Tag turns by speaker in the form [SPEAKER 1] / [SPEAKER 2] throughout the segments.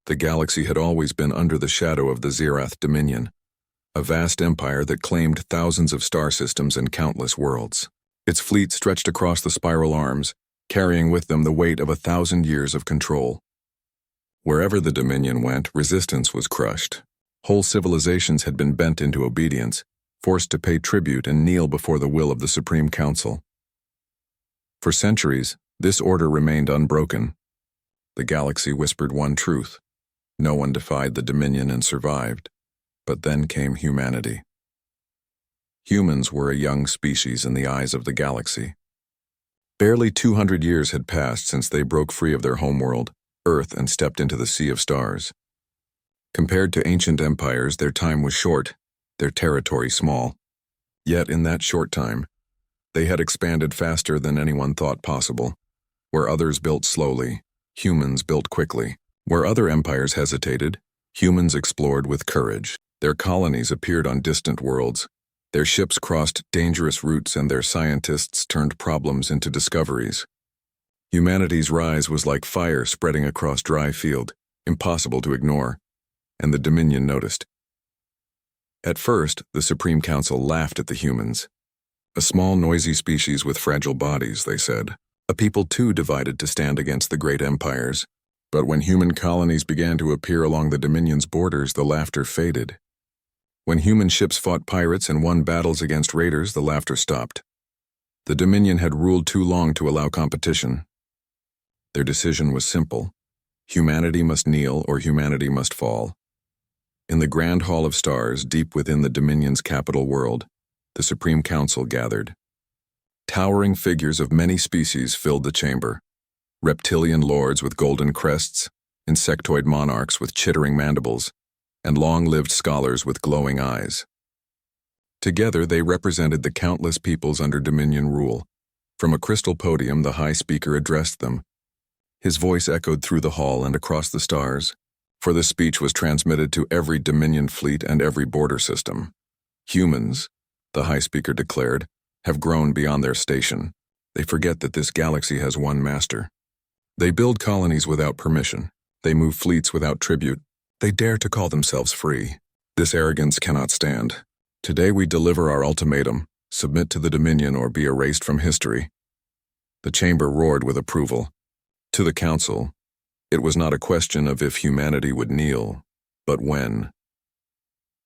[SPEAKER 1] The galaxy had always been under the shadow of the Zerath Dominion, a vast empire that claimed thousands of star systems and countless worlds. Its fleet stretched across the spiral arms, carrying with them the weight of 1,000 years of control. Wherever the Dominion went, resistance was crushed. Whole civilizations had been bent into obedience, forced to pay tribute and kneel before the will of the Supreme Council. For centuries, this order remained unbroken. The galaxy whispered one truth. No one defied the Dominion and survived. But then came humanity. Humans were a young species in the eyes of the galaxy. Barely 200 years had passed since they broke free of their homeworld, Earth, and stepped into the sea of stars. Compared to ancient empires, their time was short, their territory small. Yet in that short time, they had expanded faster than anyone thought possible. Where others built slowly, humans built quickly. Where other empires hesitated, humans explored with courage. Their colonies appeared on distant worlds. Their ships crossed dangerous routes and their scientists turned problems into discoveries. Humanity's rise was like fire spreading across dry field, impossible to ignore, and the Dominion noticed. At first, the Supreme Council laughed at the humans. A small, noisy species with fragile bodies, they said. A people too divided to stand against the great empires. But when human colonies began to appear along the Dominion's borders, the laughter faded. When human ships fought pirates and won battles against raiders, the laughter stopped. The Dominion had ruled too long to allow competition. Their decision was simple. Humanity must kneel or humanity must fall. In the Grand Hall of Stars, deep within the Dominion's capital world, the Supreme Council gathered. Towering figures of many species filled the chamber. Reptilian lords with golden crests, insectoid monarchs with chittering mandibles, and long-lived scholars with glowing eyes. Together they represented the countless peoples under Dominion rule. From a crystal podium, the High Speaker addressed them. His voice echoed through the hall and across the stars, for the speech was transmitted to every Dominion fleet and every border system. Humans, the High Speaker declared, have grown beyond their station. They forget that this galaxy has one master. They build colonies without permission. They move fleets without tribute. They dare to call themselves free. This arrogance cannot stand. Today we deliver our ultimatum: submit to the Dominion or be erased from history. The chamber roared with approval. To the Council, it was not a question of if humanity would kneel, but when.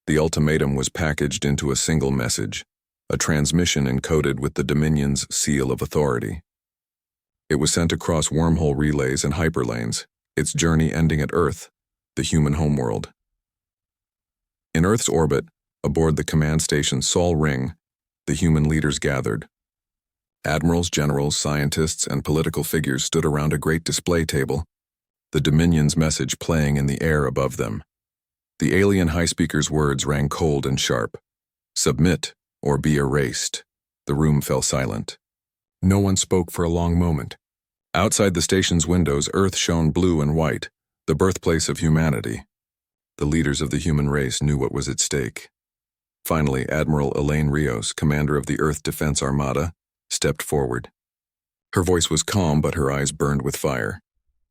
[SPEAKER 1] The ultimatum was packaged into a single message, a transmission encoded with the Dominion's seal of authority. It was sent across wormhole relays and hyperlanes, its journey ending at Earth, the human homeworld. In Earth's orbit, aboard the command station Sol Ring, the human leaders gathered. Admirals, generals, scientists, and political figures stood around a great display table, the Dominion's message playing in the air above them. The alien High Speaker's words rang cold and sharp. Submit or be erased. The room fell silent. No one spoke for a long moment. Outside the station's windows, Earth shone blue and white, the birthplace of humanity. The leaders of the human race knew what was at stake. Finally, Admiral Elaine Rios, commander of the Earth Defense Armada, stepped forward. Her voice was calm, but her eyes burned with fire.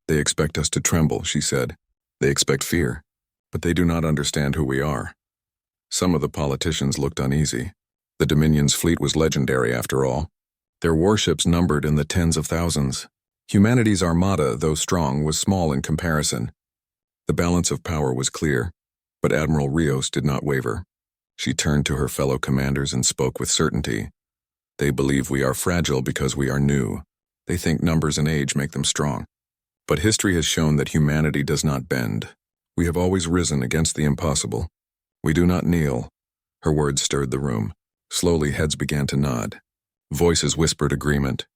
[SPEAKER 1] They expect us to tremble, she said. They expect fear, but they do not understand who we are. Some of the politicians looked uneasy. The Dominion's fleet was legendary, after all. Their warships numbered in the tens of thousands. Humanity's armada, though strong, was small in comparison. The balance of power was clear, but Admiral Rios did not waver. She turned to her fellow commanders and spoke with certainty. They believe we are fragile because we are new. They think numbers and age make them strong. But history has shown that humanity does not bend. We have always risen against the impossible. We do not kneel. Her words stirred the room. Slowly, heads began to nod. Voices whispered agreement.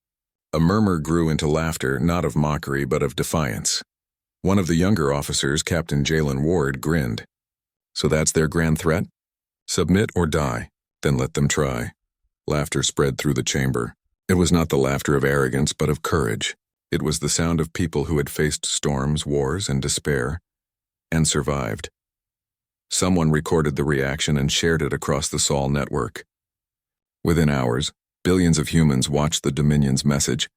[SPEAKER 1] A murmur grew into laughter, not of mockery, but of defiance. One of the younger officers, Captain Jalen Ward, grinned. So that's their grand threat? Submit or die, then let them try. Laughter spread through the chamber. It was not the laughter of arrogance, but of courage. It was the sound of people who had faced storms, wars, and despair, and survived. Someone recorded the reaction and shared it across the Sol network. Within hours, billions of humans watched the Dominion's message,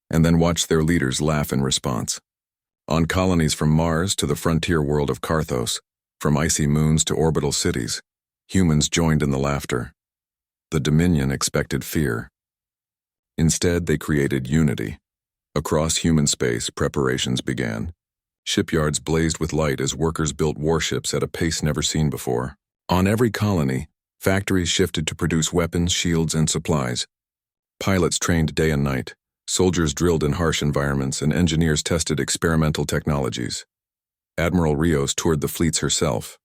[SPEAKER 1] and then watched their leaders laugh in response. On colonies from Mars to the frontier world of Carthos, from icy moons to orbital cities, humans joined in the laughter. The Dominion expected fear. Instead, they created unity. Across human space, preparations began. Shipyards blazed with light as workers built warships at a pace never seen before. On every colony, factories shifted to produce weapons, shields, and supplies. Pilots trained day and night, soldiers drilled in harsh environments, and engineers tested experimental technologies. Admiral Rios toured the fleets herself.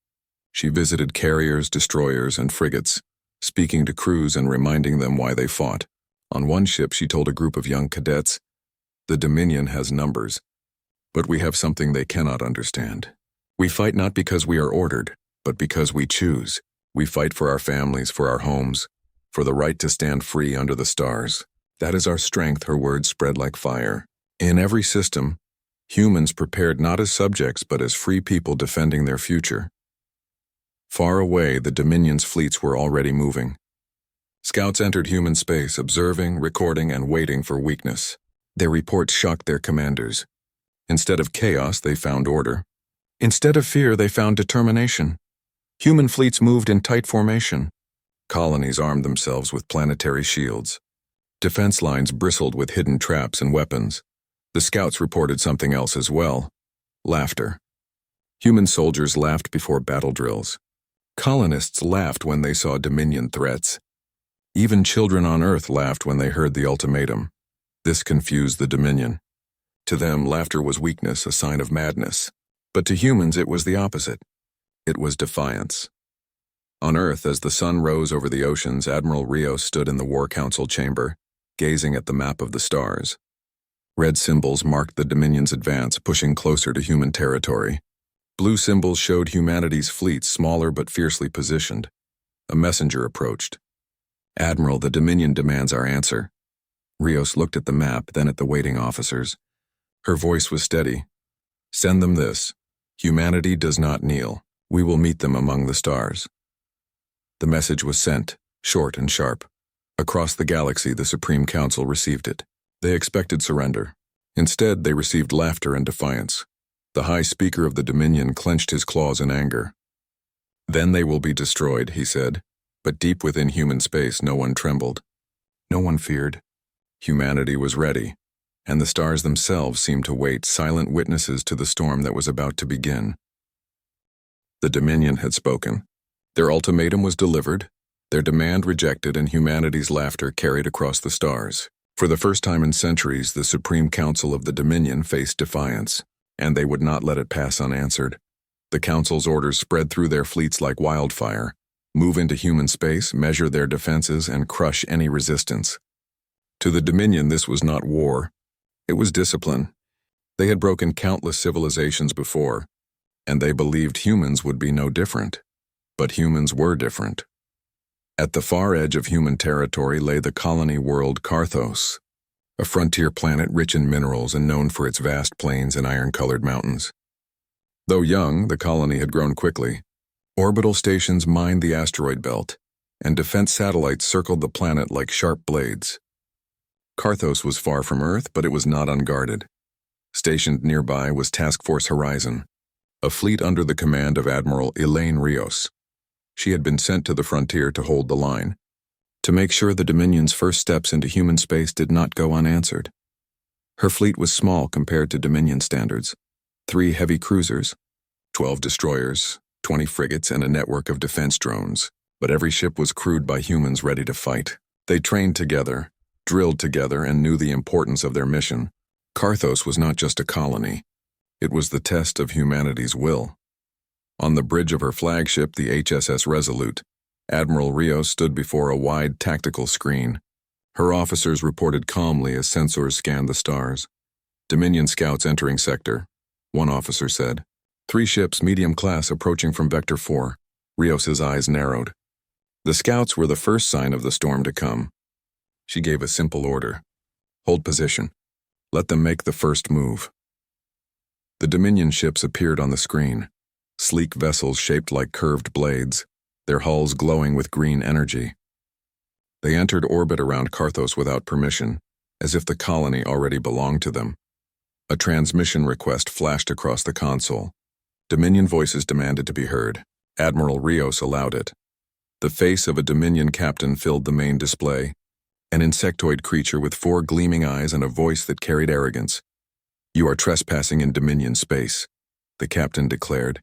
[SPEAKER 1] She visited carriers, destroyers, and frigates, speaking to crews and reminding them why they fought. On one ship, she told a group of young cadets, "The Dominion has numbers, but we have something they cannot understand. We fight not because we are ordered, but because we choose. We fight for our families, for our homes, for the right to stand free under the stars. That is our strength," her words spread like fire. In every system, humans prepared not as subjects but as free people defending their future. Far away, the Dominion's fleets were already moving. Scouts entered human space, observing, recording, and waiting for weakness. Their reports shocked their commanders. Instead of chaos, they found order. Instead of fear, they found determination. Human fleets moved in tight formation. Colonies armed themselves with planetary shields. Defense lines bristled with hidden traps and weapons. The scouts reported something else as well: laughter. Human soldiers laughed before battle drills. Colonists laughed when they saw Dominion threats. Even children on Earth laughed when they heard the ultimatum. This confused the Dominion. To them, laughter was weakness, a sign of madness. But to humans, it was the opposite. It was defiance. On Earth, as the sun rose over the oceans, Admiral Rios stood in the War Council chamber, gazing at the map of the stars. Red symbols marked the Dominion's advance, pushing closer to human territory. Blue symbols showed humanity's fleets, smaller but fiercely positioned. A messenger approached. "Admiral, the Dominion demands our answer." Rios looked at the map, then at the waiting officers. Her voice was steady. "Send them this. Humanity does not kneel. We will meet them among the stars." The message was sent, short and sharp. Across the galaxy, the Supreme Council received it. They expected surrender. Instead, they received laughter and defiance. The High Speaker of the Dominion clenched his claws in anger. "Then they will be destroyed," he said. But deep within human space, no one trembled. No one feared. Humanity was ready, and the stars themselves seemed to wait, silent witnesses to the storm that was about to begin. The Dominion had spoken. Their ultimatum was delivered, their demand rejected, and humanity's laughter carried across the stars. For the first time in centuries, the Supreme Council of the Dominion faced defiance, and they would not let it pass unanswered. The Council's orders spread through their fleets like wildfire: move into human space, measure their defenses, and crush any resistance. To the Dominion, this was not war. It was discipline. They had broken countless civilizations before, and they believed humans would be no different. But humans were different. At the far edge of human territory lay the colony world Carthos, a frontier planet rich in minerals and known for its vast plains and iron-colored mountains. Though young, the colony had grown quickly. Orbital stations mined the asteroid belt, and defense satellites circled the planet like sharp blades. Carthos was far from Earth, but it was not unguarded. Stationed nearby was Task Force Horizon, a fleet under the command of Admiral Elaine Rios. She had been sent to the frontier to hold the line, to make sure the Dominion's first steps into human space did not go unanswered. Her fleet was small compared to Dominion standards: 3 heavy cruisers, 12 destroyers, 20 frigates, and a network of defense drones. But every ship was crewed by humans ready to fight. They trained together, drilled together, and knew the importance of their mission. Carthos was not just a colony. It was the test of humanity's will. On the bridge of her flagship, the HSS Resolute, Admiral Rios stood before a wide tactical screen. Her officers reported calmly as sensors scanned the stars. "Dominion scouts entering sector," one officer said. 3 ships, medium class, approaching from Vector 4. Rios's eyes narrowed. The scouts were the first sign of the storm to come. She gave a simple order: hold position. Let them make the first move. The Dominion ships appeared on the screen. Sleek vessels shaped like curved blades, their hulls glowing with green energy. They entered orbit around Carthos without permission, as if the colony already belonged to them. A transmission request flashed across the console. Dominion voices demanded to be heard. Admiral Rios allowed it. The face of a Dominion captain filled the main display, an insectoid creature with 4 gleaming eyes and a voice that carried arrogance. "You are trespassing in Dominion space," the captain declared.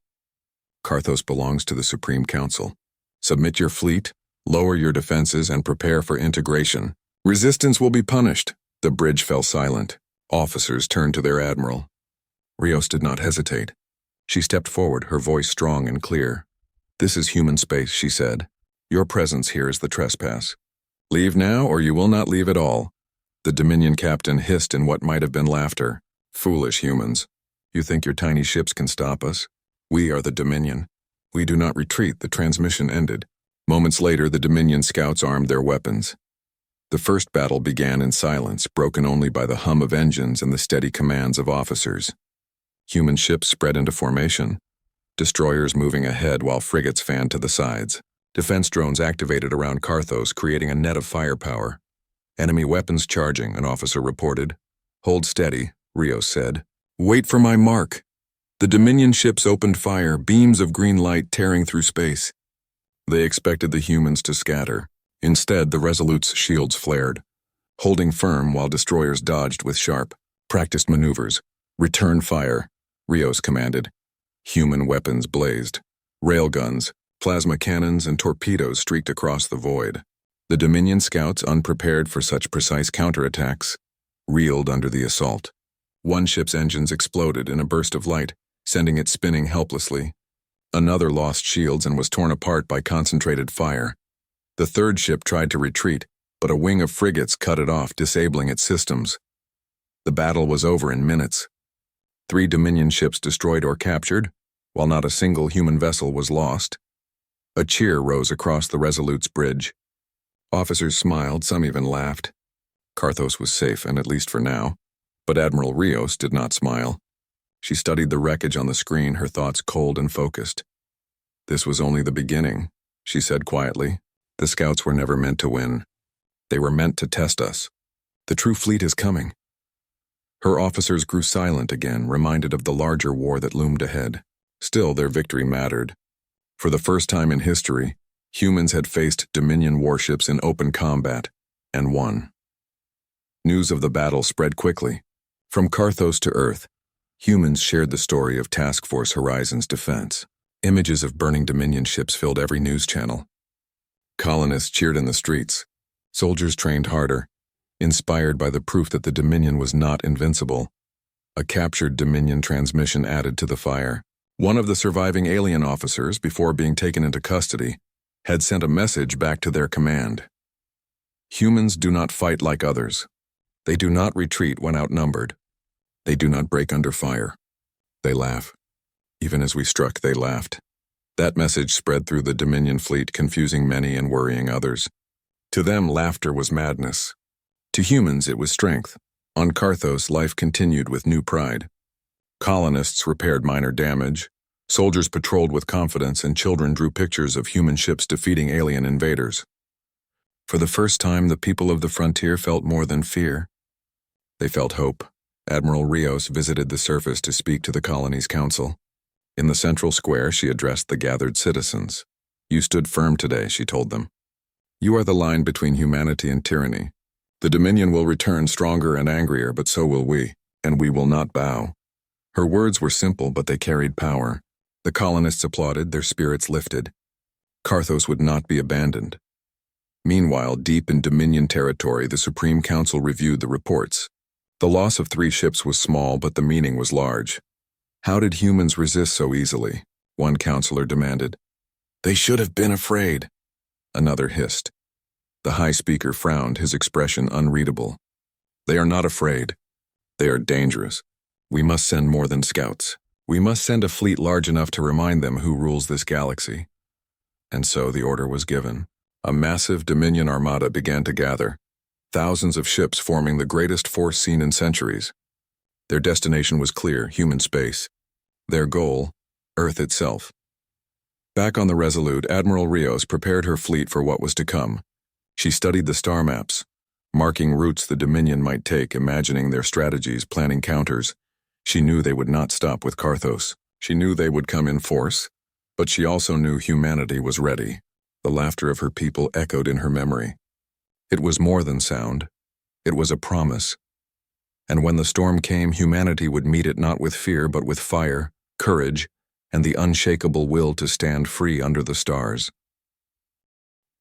[SPEAKER 1] "Carthos belongs to the Supreme Council. Submit your fleet, lower your defenses, and prepare for integration. Resistance will be punished." The bridge fell silent. Officers turned to their admiral. Rios did not hesitate. She stepped forward, her voice strong and clear. "This is human space," she said. "Your presence here is the trespass. Leave now, or you will not leave at all." The Dominion captain hissed in what might have been laughter. "Foolish humans. You think your tiny ships can stop us? We are the Dominion. We do not retreat." The transmission ended. Moments later, the Dominion scouts armed their weapons. The first battle began in silence, broken only by the hum of engines and the steady commands of officers. Human ships spread into formation, destroyers moving ahead while frigates fanned to the sides. Defense drones activated around Carthos, creating a net of firepower. "Enemy weapons charging," an officer reported. "Hold steady," Rios said. "Wait for my mark." The Dominion ships opened fire, beams of green light tearing through space. They expected the humans to scatter. Instead, the Resolute's shields flared, holding firm while destroyers dodged with sharp, practiced maneuvers. "Return fire," Rios commanded. Human weapons blazed. Railguns, plasma cannons, and torpedoes streaked across the void. The Dominion scouts, unprepared for such precise counterattacks, reeled under the assault. One ship's engines exploded in a burst of light, sending it spinning helplessly. Another lost shields and was torn apart by concentrated fire. The third ship tried to retreat, but a wing of frigates cut it off, disabling its systems. The battle was over in minutes. 3 Dominion ships destroyed or captured, while not a single human vessel was lost. A cheer rose across the Resolute's bridge. Officers smiled, some even laughed. Carthos was safe, and at least for now. But Admiral Rios did not smile. She studied the wreckage on the screen, her thoughts cold and focused. "This was only the beginning," she said quietly. "The scouts were never meant to win. They were meant to test us. The true fleet is coming." Her officers grew silent again, reminded of the larger war that loomed ahead. Still, their victory mattered. For the first time in history, humans had faced Dominion warships in open combat, and won. News of the battle spread quickly. From Carthos to Earth, humans shared the story of Task Force Horizon's defense. Images of burning Dominion ships filled every news channel. Colonists cheered in the streets. Soldiers trained harder, inspired by the proof that the Dominion was not invincible. A captured Dominion transmission added to the fire. One of the surviving alien officers, before being taken into custody, had sent a message back to their command. "Humans do not fight like others. They do not retreat when outnumbered. They do not break under fire. They laugh." Even as we struck, they laughed. That message spread through the Dominion fleet, confusing many and worrying others. To them, laughter was madness. To humans, it was strength. On Carthos, life continued with new pride. Colonists repaired minor damage, soldiers patrolled with confidence, and children drew pictures of human ships defeating alien invaders. For the first time, the people of the frontier felt more than fear. They felt hope. Admiral Rios visited the surface to speak to the colony's council. In the central square, she addressed the gathered citizens. "You stood firm today," she told them. "You are the line between humanity and tyranny. The Dominion will return stronger and angrier, but so will we, and we will not bow." Her words were simple, but they carried power. The colonists applauded, their spirits lifted. Carthos would not be abandoned. Meanwhile, deep in Dominion territory, the Supreme Council reviewed the reports. The loss of 3 ships was small, but the meaning was large. "How did humans resist so easily?" one counselor demanded. "They should have been afraid," another hissed. The High Speaker frowned, his expression unreadable. "They are not afraid. They are dangerous. We must send more than scouts. We must send a fleet large enough to remind them who rules this galaxy." And so the order was given. A massive Dominion armada began to gather, thousands of ships forming the greatest force seen in centuries. Their destination was clear, human space. Their goal, Earth itself. Back on the Resolute, Admiral Rios prepared her fleet for what was to come. She studied the star maps, marking routes the Dominion might take, imagining their strategies, planning counters. She knew they would not stop with Carthos. She knew they would come in force, but she also knew humanity was ready. The laughter of her people echoed in her memory. It was more than sound. It was a promise. And when the storm came, humanity would meet it not with fear but with fire, courage, and the unshakable will to stand free under the stars.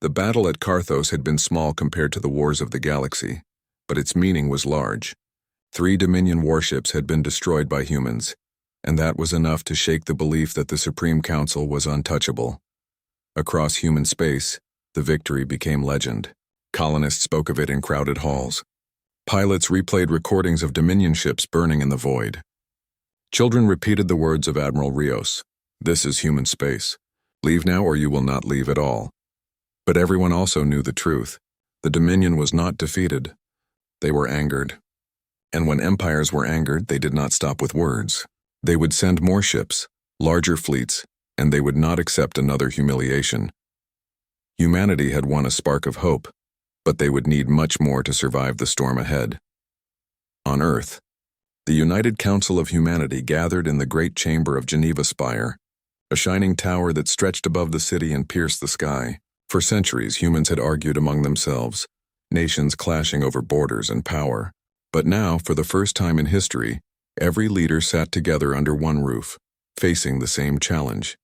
[SPEAKER 1] The battle at Carthos had been small compared to the wars of the galaxy, but its meaning was large. 3 Dominion warships had been destroyed by humans, and that was enough to shake the belief that the Supreme Council was untouchable. Across human space, the victory became legend. Colonists spoke of it in crowded halls. Pilots replayed recordings of Dominion ships burning in the void. Children repeated the words of Admiral Rios, "This is human space. Leave now or you will not leave at all." But everyone also knew the truth. The Dominion was not defeated. They were angered. And when empires were angered, they did not stop with words. They would send more ships, larger fleets, and they would not accept another humiliation. Humanity had won a spark of hope, but they would need much more to survive the storm ahead. On Earth, the United Council of Humanity gathered in the great chamber of Geneva Spire, a shining tower that stretched above the city and pierced the sky. For centuries, humans had argued among themselves, nations clashing over borders and power. But now, for the first time in history, every leader sat together under one roof, facing the same challenge.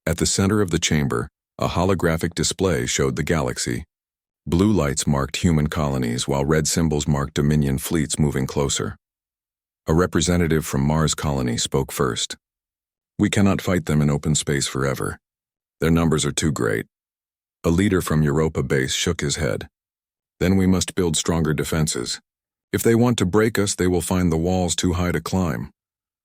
[SPEAKER 1] At the center of the chamber, a holographic display showed the galaxy. Blue lights marked human colonies, while red symbols marked Dominion fleets moving closer. A representative from Mars colony spoke first. "We cannot fight them in open space forever. Their numbers are too great." A leader from Europa base shook his head. "Then we must build stronger defenses. If they want to break us, they will find the walls too high to climb."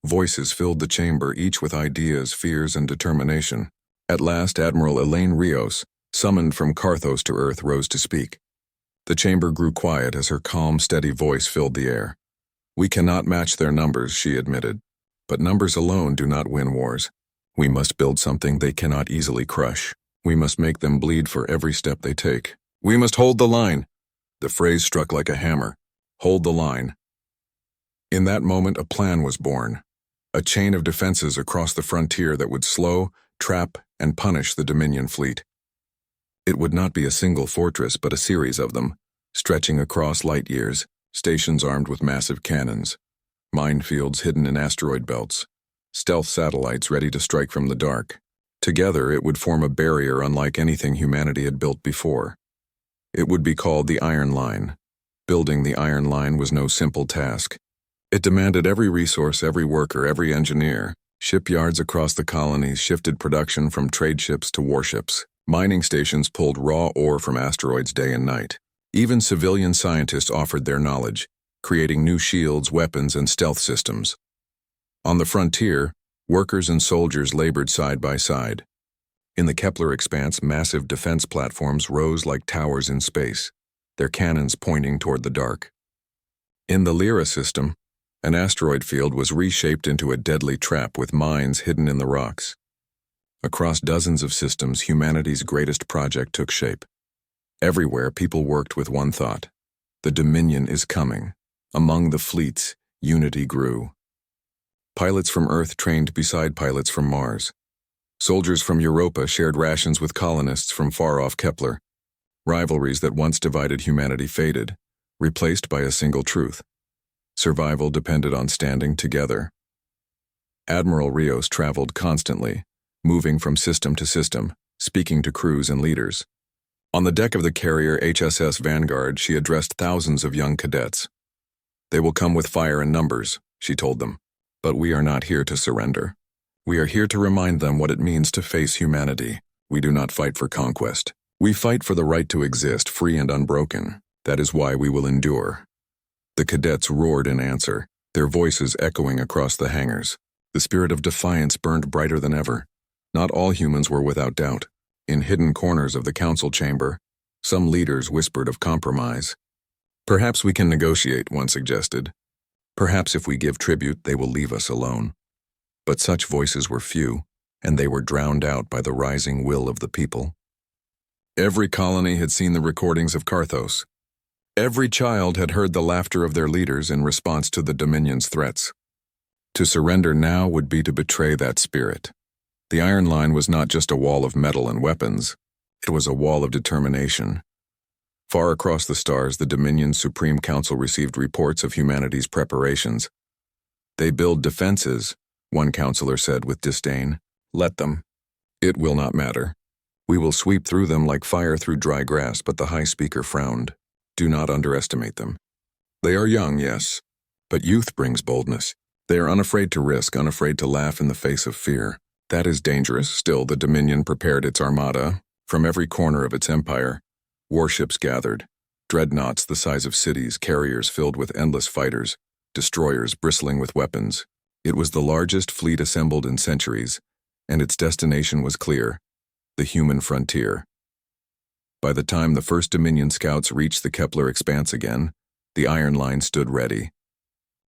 [SPEAKER 1] Voices filled the chamber, each with ideas, fears, and determination. At last, Admiral Elaine Rios, summoned from Carthos to Earth, rose to speak. The chamber grew quiet as her calm, steady voice filled the air. "We cannot match their numbers," she admitted. "But numbers alone do not win wars. We must build something they cannot easily crush. We must make them bleed for every step they take. We must hold the line." The phrase struck like a hammer. Hold the line. In that moment, a plan was born. A chain of defenses across the frontier that would slow, trap, and punish the Dominion fleet. It would not be a single fortress, but a series of them, stretching across light years, stations armed with massive cannons, minefields hidden in asteroid belts, stealth satellites ready to strike from the dark. Together, it would form a barrier unlike anything humanity had built before. It would be called the Iron Line. Building the Iron Line was no simple task. It demanded every resource, every worker, every engineer. Shipyards across the colonies shifted production from trade ships to warships. Mining stations pulled raw ore from asteroids day and night. Even civilian scientists offered their knowledge, creating new shields, weapons, and stealth systems. On the frontier, workers and soldiers labored side by side. In the Kepler expanse, massive defense platforms rose like towers in space, their cannons pointing toward the dark. In the Lyra system, an asteroid field was reshaped into a deadly trap with mines hidden in the rocks. Across dozens of systems, humanity's greatest project took shape. Everywhere, people worked with one thought: the Dominion is coming. Among the fleets, unity grew. Pilots from Earth trained beside pilots from Mars. Soldiers from Europa shared rations with colonists from far-off Kepler. Rivalries that once divided humanity faded, replaced by a single truth: survival depended on standing together. Admiral Rios traveled constantly, moving from system to system, speaking to crews and leaders. On the deck of the carrier HSS Vanguard, she addressed thousands of young cadets. "They will come with fire and numbers," she told them. "But we are not here to surrender. We are here to remind them what it means to face humanity. We do not fight for conquest. We fight for the right to exist, free and unbroken. That is why we will endure." The cadets roared in answer, their voices echoing across the hangars. The spirit of defiance burned brighter than ever. Not all humans were without doubt. In hidden corners of the council chamber, some leaders whispered of compromise. "Perhaps we can negotiate," one suggested. "Perhaps if we give tribute, they will leave us alone." But such voices were few, and they were drowned out by the rising will of the people. Every colony had seen the recordings of Carthos. Every child had heard the laughter of their leaders in response to the Dominion's threats. To surrender now would be to betray that spirit. The Iron Line was not just a wall of metal and weapons, it was a wall of determination. Far across the stars, the Dominion's Supreme Council received reports of humanity's preparations. They build defenses, one counselor said with disdain. Let them. It will not matter. We will sweep through them like fire through dry grass, but the High Speaker frowned. Do not underestimate them. They are young, yes, but youth brings boldness. They are unafraid to risk, unafraid to laugh in the face of fear. That is dangerous. Still, the Dominion prepared its armada. From every corner of its empire, warships gathered, dreadnoughts the size of cities, carriers filled with endless fighters, destroyers bristling with weapons. It was the largest fleet assembled in centuries, and its destination was clear: the human frontier. By the time the first Dominion scouts reached the Kepler expanse again, the Iron Line stood ready.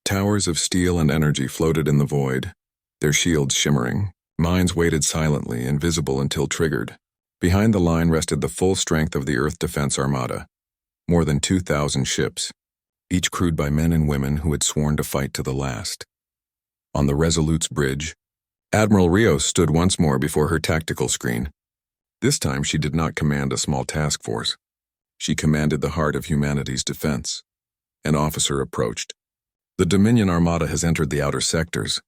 [SPEAKER 1] Towers of steel and energy floated in the void, their shields shimmering. Mines waited silently, invisible until triggered. Behind the line rested the full strength of the Earth Defense Armada, more than 2,000 ships, each crewed by men and women who had sworn to fight to the last. On the Resolute's bridge, Admiral Rios stood once more before her tactical screen. This time she did not command a small task force. She commanded the heart of humanity's defense. An officer approached. The Dominion Armada has entered the outer sectors.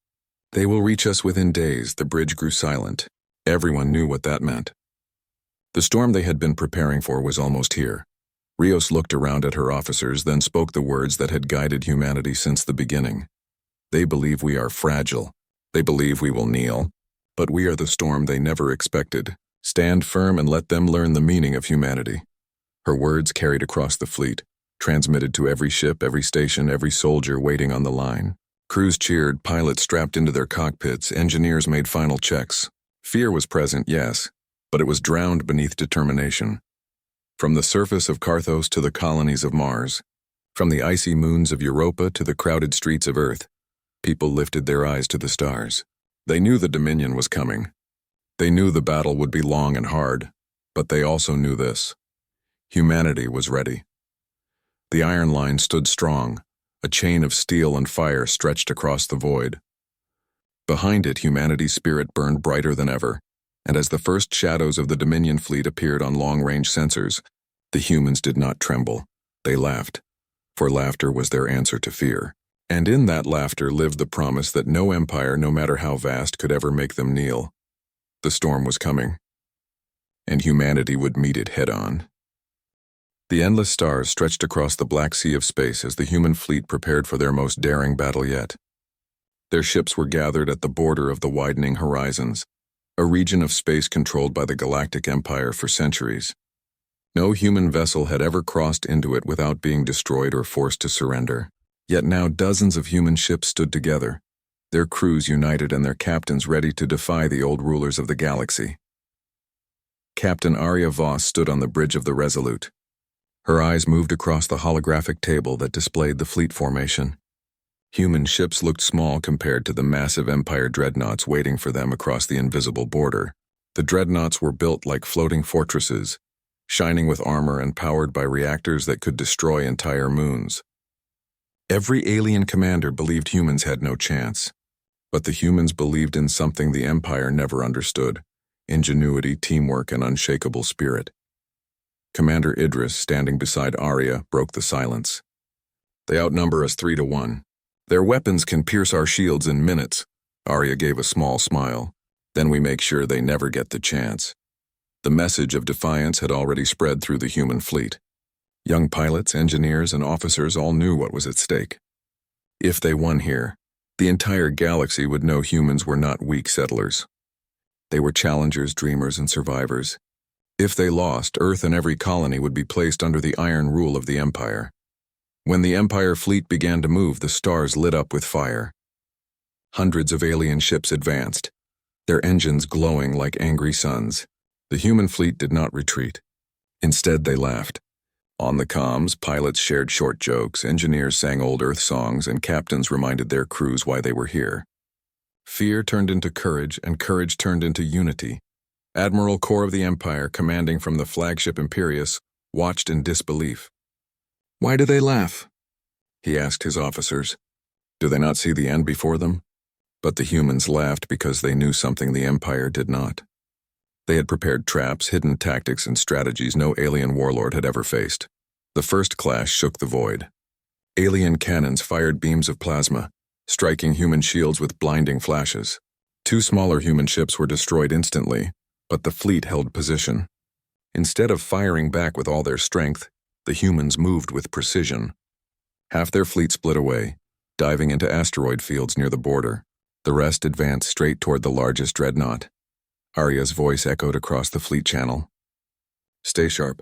[SPEAKER 1] They will reach us within days. The bridge grew silent. Everyone knew what that meant. The storm they had been preparing for was almost here. Rios looked around at her officers, then spoke the words that had guided humanity since the beginning. They believe we are fragile. They believe we will kneel. But we are the storm they never expected. Stand firm and let them learn the meaning of humanity. Her words carried across the fleet, transmitted to every ship, every station, every soldier waiting on the line. Crews cheered, pilots strapped into their cockpits, engineers made final checks. Fear was present, yes, but it was drowned beneath determination. From the surface of Carthos to the colonies of Mars, from the icy moons of Europa to the crowded streets of Earth, people lifted their eyes to the stars. They knew the Dominion was coming. They knew the battle would be long and hard, but they also knew this: humanity was ready. The Iron Line stood strong, a chain of steel and fire stretched across the void. Behind it, humanity's spirit burned brighter than ever, and as the first shadows of the Dominion fleet appeared on long-range sensors, the humans did not tremble. They laughed, for laughter was their answer to fear. And in that laughter lived the promise that no empire, no matter how vast, could ever make them kneel. The storm was coming, and humanity would meet it head-on. The endless stars stretched across the black sea of space as the human fleet prepared for their most daring battle yet. Their ships were gathered at the border of the widening horizons, a region of space controlled by the Galactic Empire for centuries. No human vessel had ever crossed into it without being destroyed or forced to surrender. Yet now dozens of human ships stood together, their crews united and their captains ready to defy the old rulers of the galaxy. Captain Arya Voss stood on the bridge of the Resolute. Her eyes moved across the holographic table that displayed the fleet formation. Human ships looked small compared to the massive Empire dreadnoughts waiting for them across the invisible border. The dreadnoughts were built like floating fortresses, shining with armor and powered by reactors that could destroy entire moons. Every alien commander believed humans had no chance, but the humans believed in something the Empire never understood: ingenuity, teamwork, and unshakable spirit. Commander Idris, standing beside Arya, broke the silence. They outnumber us 3-1. Their weapons can pierce our shields in minutes. Arya gave a small smile. Then we make sure they never get the chance. The message of defiance had already spread through the human fleet. Young pilots, engineers, and officers all knew what was at stake. If they won here, the entire galaxy would know humans were not weak settlers. They were challengers, dreamers, and survivors. If they lost, Earth and every colony would be placed under the iron rule of the Empire. When the Empire fleet began to move, the stars lit up with fire. Hundreds of alien ships advanced, their engines glowing like angry suns. The human fleet did not retreat. Instead, they laughed. On the comms, pilots shared short jokes, engineers sang old Earth songs, and captains reminded their crews why they were here. Fear turned into courage, and courage turned into unity. Admiral Corps of the Empire, commanding from the flagship Imperius, watched in disbelief. Why do they laugh? He asked his officers. Do they not see the end before them? But the humans laughed because they knew something the Empire did not. They had prepared traps, hidden tactics, and strategies no alien warlord had ever faced. The first clash shook the void. Alien cannons fired beams of plasma, striking human shields with blinding flashes. 2 smaller human ships were destroyed instantly, but the fleet held position. Instead of firing back with all their strength, the humans moved with precision. Half their fleet split away, diving into asteroid fields near the border. The rest advanced straight toward the largest dreadnought. Arya's voice echoed across the fleet channel. Stay sharp.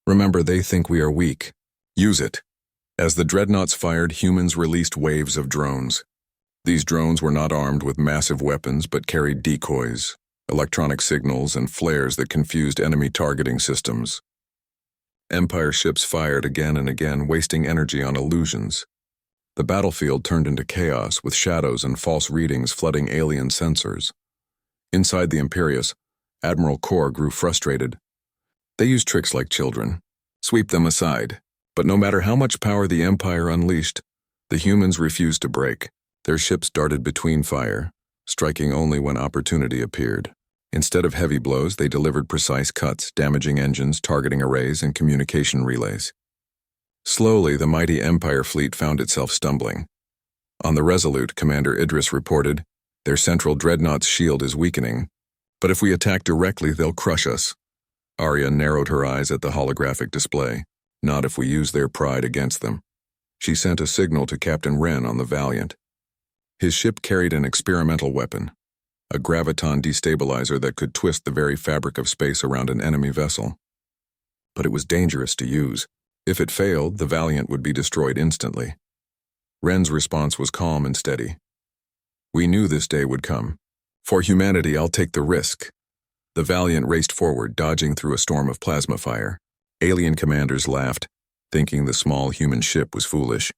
[SPEAKER 1] Remember, they think we are weak. Use it. As the dreadnoughts fired, humans released waves of drones. These drones were not armed with massive weapons but carried decoys, electronic signals, and flares that confused enemy targeting systems. Empire ships fired again and again, wasting energy on illusions. The battlefield turned into chaos, with shadows and false readings flooding alien sensors. Inside the Imperius, Admiral Kor grew frustrated. They used tricks like children. Sweep them aside. But no matter how much power the Empire unleashed, the humans refused to break. Their ships darted between fire, striking only when opportunity appeared. Instead of heavy blows, they delivered precise cuts, damaging engines, targeting arrays, and communication relays. Slowly, the mighty Empire fleet found itself stumbling. On the Resolute, Commander Idris reported, "Their central dreadnought's shield is weakening, but if we attack directly, they'll crush us." Arya narrowed her eyes at the holographic display. Not if we use their pride against them. She sent a signal to Captain Wren on the Valiant. His ship carried an experimental weapon, a graviton destabilizer that could twist the very fabric of space around an enemy vessel. But it was dangerous to use. If it failed, the Valiant would be destroyed instantly. Wren's response was calm and steady. "We knew this day would come. For humanity, I'll take the risk." The Valiant raced forward, dodging through a storm of plasma fire. Alien commanders laughed, thinking the small human ship was foolish.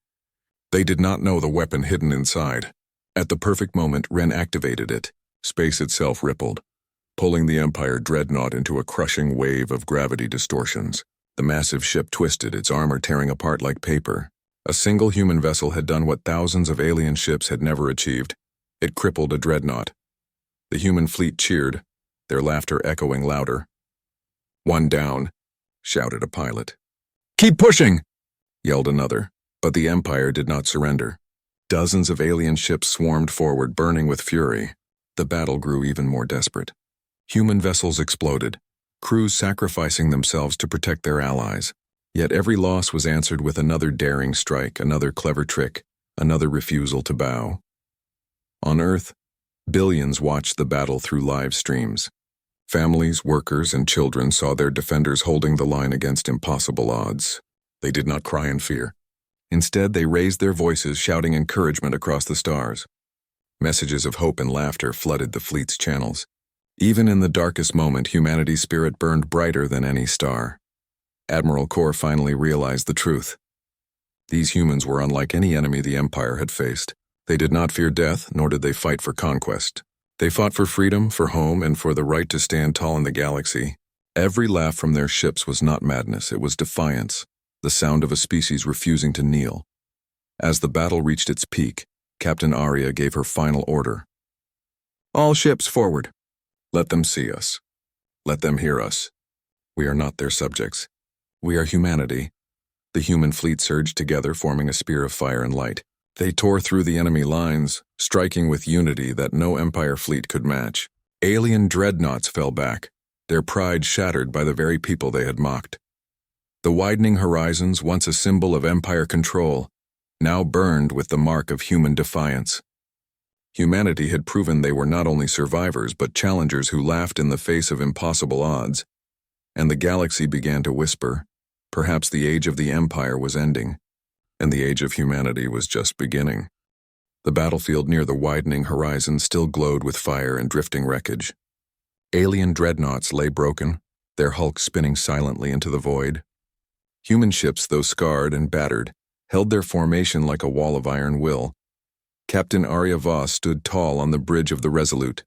[SPEAKER 1] They did not know the weapon hidden inside. At the perfect moment, Wren activated it. Space itself rippled, pulling the Empire dreadnought into a crushing wave of gravity distortions. The massive ship twisted, its armor tearing apart like paper. A single human vessel had done what thousands of alien ships had never achieved. It crippled a dreadnought. The human fleet cheered, their laughter echoing louder. "One down," shouted a pilot. "Keep pushing!" yelled another. But the Empire did not surrender. Dozens of alien ships swarmed forward, burning with fury. The battle grew even more desperate. Human vessels exploded, crews sacrificing themselves to protect their allies. Yet every loss was answered with another daring strike, another clever trick, another refusal to bow. On Earth, billions watched the battle through live streams. Families, workers, and children saw their defenders holding the line against impossible odds. They did not cry in fear. Instead, they raised their voices, shouting encouragement across the stars. Messages of hope and laughter flooded the fleet's channels. Even in the darkest moment, humanity's spirit burned brighter than any star. Admiral Kor finally realized the truth. These humans were unlike any enemy the Empire had faced. They did not fear death, nor did they fight for conquest. They fought for freedom, for home, and for the right to stand tall in the galaxy. Every laugh from their ships was not madness, it was defiance, the sound of a species refusing to kneel. As the battle reached its peak, Captain Arya gave her final order. "All ships forward. Let them see us. Let them hear us. We are not their subjects. We are humanity." The human fleet surged together, forming a spear of fire and light. They tore through the enemy lines, striking with unity that no Empire fleet could match. Alien dreadnoughts fell back, their pride shattered by the very people they had mocked. The widening horizons, once a symbol of Empire control, now burned with the mark of human defiance. Humanity had proven they were not only survivors but challengers who laughed in the face of impossible odds. And the galaxy began to whisper, perhaps the age of the Empire was ending, and the age of humanity was just beginning. The battlefield near the widening horizon still glowed with fire and drifting wreckage. Alien dreadnoughts lay broken, their hulks spinning silently into the void. Human ships, though scarred and battered, held their formation like a wall of iron will. Captain Arya Voss stood tall on the bridge of the Resolute.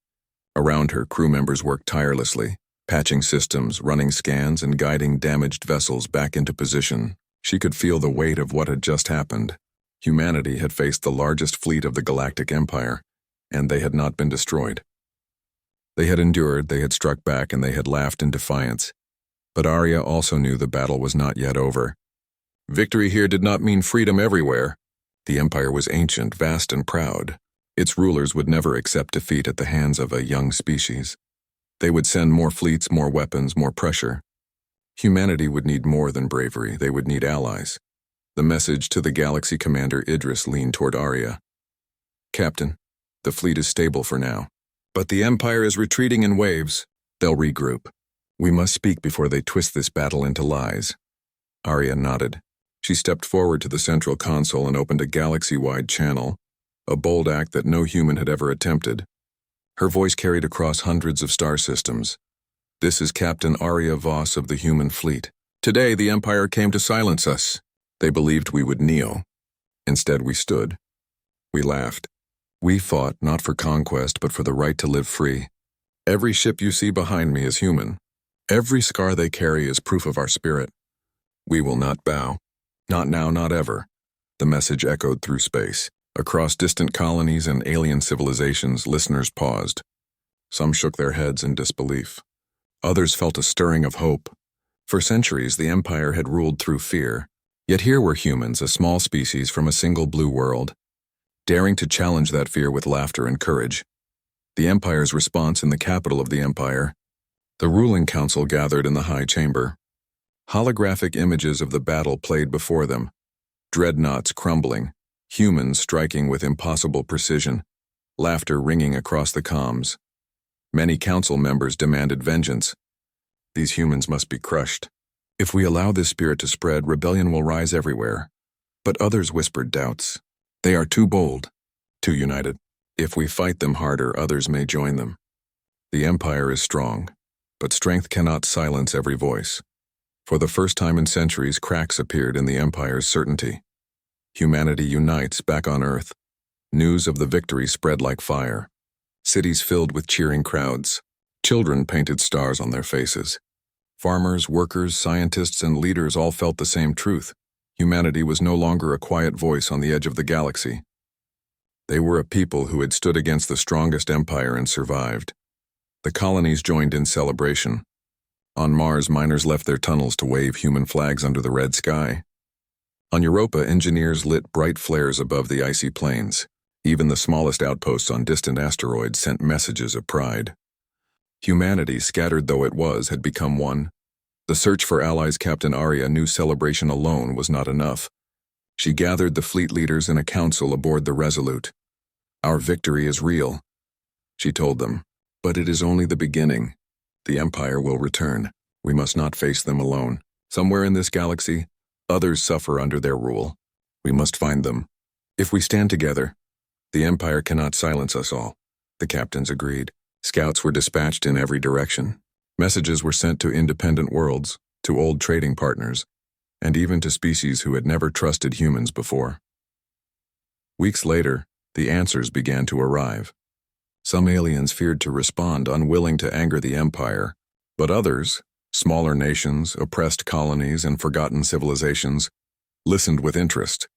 [SPEAKER 1] Around her, crew members worked tirelessly, patching systems, running scans, and guiding damaged vessels back into position. She could feel the weight of what had just happened. Humanity had faced the largest fleet of the Galactic Empire, and they had not been destroyed. They had endured, they had struck back, and they had laughed in defiance. But Arya also knew the battle was not yet over. Victory here did not mean freedom everywhere. The Empire was ancient, vast, and proud. Its rulers would never accept defeat at the hands of a young species. They would send more fleets, more weapons, more pressure. Humanity would need more than bravery, they would need allies. The message to the Galaxy Commander Idris leaned toward Arya. Captain, the fleet is stable for now. But the Empire is retreating in waves. They'll regroup. We must speak before they twist this battle into lies. Arya nodded. She stepped forward to the central console and opened a galaxy-wide channel, a bold act that no human had ever attempted. Her voice carried across hundreds of star systems. This is Captain Arya Voss of the human fleet. Today, the Empire came to silence us. They believed we would kneel. Instead, we stood. We laughed. We fought not for conquest, but for the right to live free. Every ship you see behind me is human. Every scar they carry is proof of our spirit. We will not bow. Not now, not ever. The message echoed through space. Across distant colonies and alien civilizations, listeners paused. Some shook their heads in disbelief. Others felt a stirring of hope. For centuries, the Empire had ruled through fear. Yet here were humans, a small species from a single blue world, daring to challenge that fear with laughter and courage. The Empire's response in the capital of the Empire. The ruling council gathered in the high chamber. Holographic images of the battle played before them. Dreadnoughts crumbling, humans striking with impossible precision, laughter ringing across the comms. Many council members demanded vengeance. These humans must be crushed. If we allow this spirit to spread, rebellion will rise everywhere. But others whispered doubts. They are too bold, too united. If we fight them harder, others may join them. The Empire is strong, but strength cannot silence every voice. For the first time in centuries, cracks appeared in the Empire's certainty. Humanity unites back on Earth. News of the victory spread like fire. Cities filled with cheering crowds. Children painted stars on their faces. Farmers, workers, scientists, and leaders all felt the same truth. Humanity was no longer a quiet voice on the edge of the galaxy. They were a people who had stood against the strongest empire and survived. The colonies joined in celebration. On Mars, miners left their tunnels to wave human flags under the red sky. On Europa, engineers lit bright flares above the icy plains. Even the smallest outposts on distant asteroids sent messages of pride. Humanity, scattered though it was, had become one. The search for allies Captain Arya knew celebration alone was not enough. She gathered the fleet leaders in a council aboard the Resolute. Our victory is real, she told them, but it is only the beginning. The Empire will return. We must not face them alone. Somewhere in this galaxy, others suffer under their rule. We must find them. If we stand together, the Empire cannot silence us all. The captains agreed. Scouts were dispatched in every direction. Messages were sent to independent worlds, to old trading partners, and even to species who had never trusted humans before. Weeks later, the answers began to arrive. Some aliens feared to respond, unwilling to anger the Empire, but others, smaller nations, oppressed colonies, and forgotten civilizations, listened with interest.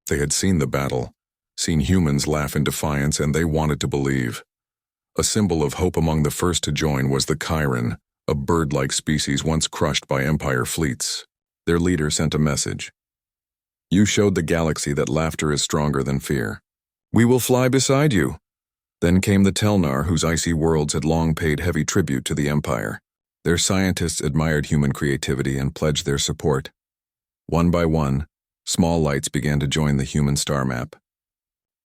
[SPEAKER 1] They had seen the battle, seen humans laugh in defiance, and they wanted to believe. A symbol of hope among the first to join was the Chiron, a bird-like species once crushed by Empire fleets. Their leader sent a message. You showed the galaxy that laughter is stronger than fear. We will fly beside you. Then came the Telnar, whose icy worlds had long paid heavy tribute to the Empire. Their scientists admired human creativity and pledged their support. One by one, small lights began to join the human star map.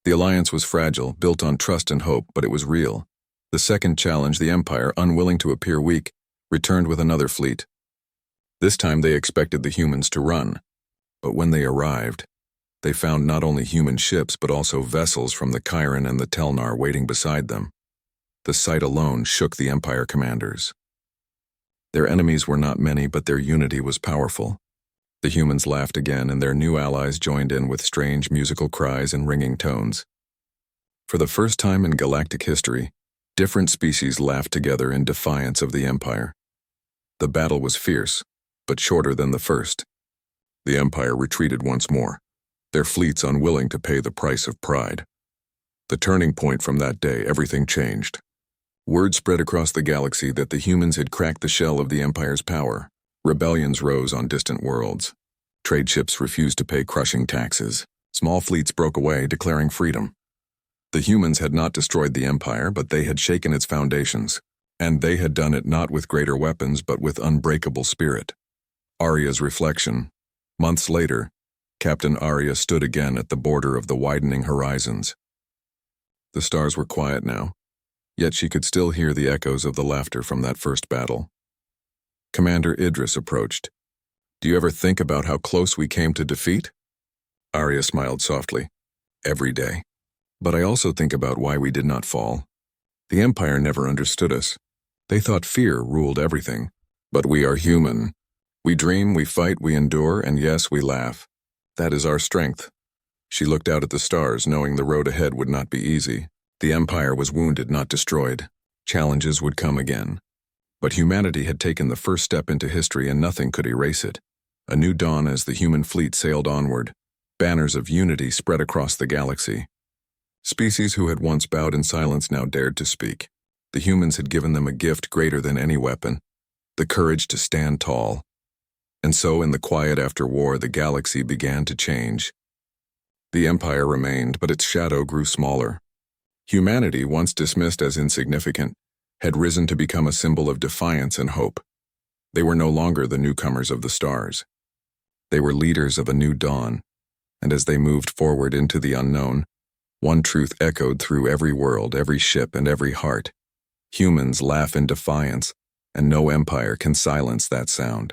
[SPEAKER 1] The alliance was fragile, built on trust and hope, but it was real. The second challenge, the Empire, unwilling to appear weak, returned with another fleet. This time they expected the humans to run, but when they arrived, they found not only human ships but also vessels from the Chiron and the Telnar waiting beside them. The sight alone shook the Empire commanders. Their enemies were not many, but their unity was powerful. The humans laughed again, and their new allies joined in with strange musical cries and ringing tones. For the first time in galactic history, different species laughed together in defiance of the Empire. The battle was fierce, but shorter than the first. The Empire retreated once more, their fleets unwilling to pay the price of pride. The turning point from that day, everything changed. Word spread across the galaxy that the humans had cracked the shell of the Empire's power. Rebellions rose on distant worlds. Trade ships refused to pay crushing taxes. Small fleets broke away, declaring freedom. The humans had not destroyed the Empire, but they had shaken its foundations. And they had done it not with greater weapons, but with unbreakable spirit. Arya's reflection. Months later, Captain Arya stood again at the border of the widening horizons. The stars were quiet now, yet she could still hear the echoes of the laughter from that first battle. Commander Idris approached. "Do you ever think about how close we came to defeat?" Arya smiled softly. "Every day. But I also think about why we did not fall. The Empire never understood us. They thought fear ruled everything. But we are human. We dream, we fight, we endure, and yes, we laugh. That is our strength." She looked out at the stars, knowing the road ahead would not be easy. The Empire was wounded, not destroyed. Challenges would come again. But humanity had taken the first step into history, and nothing could erase it. A new dawn as the human fleet sailed onward. Banners of unity spread across the galaxy. Species who had once bowed in silence now dared to speak. The humans had given them a gift greater than any weapon, the courage to stand tall. And so, in the quiet after war, the galaxy began to change. The Empire remained, but its shadow grew smaller. Humanity, once dismissed as insignificant, had risen to become a symbol of defiance and hope. They were no longer the newcomers of the stars. They were leaders of a new dawn, and as they moved forward into the unknown, one truth echoed through every world, every ship, and every heart. Humans laugh in defiance, and no empire can silence that sound.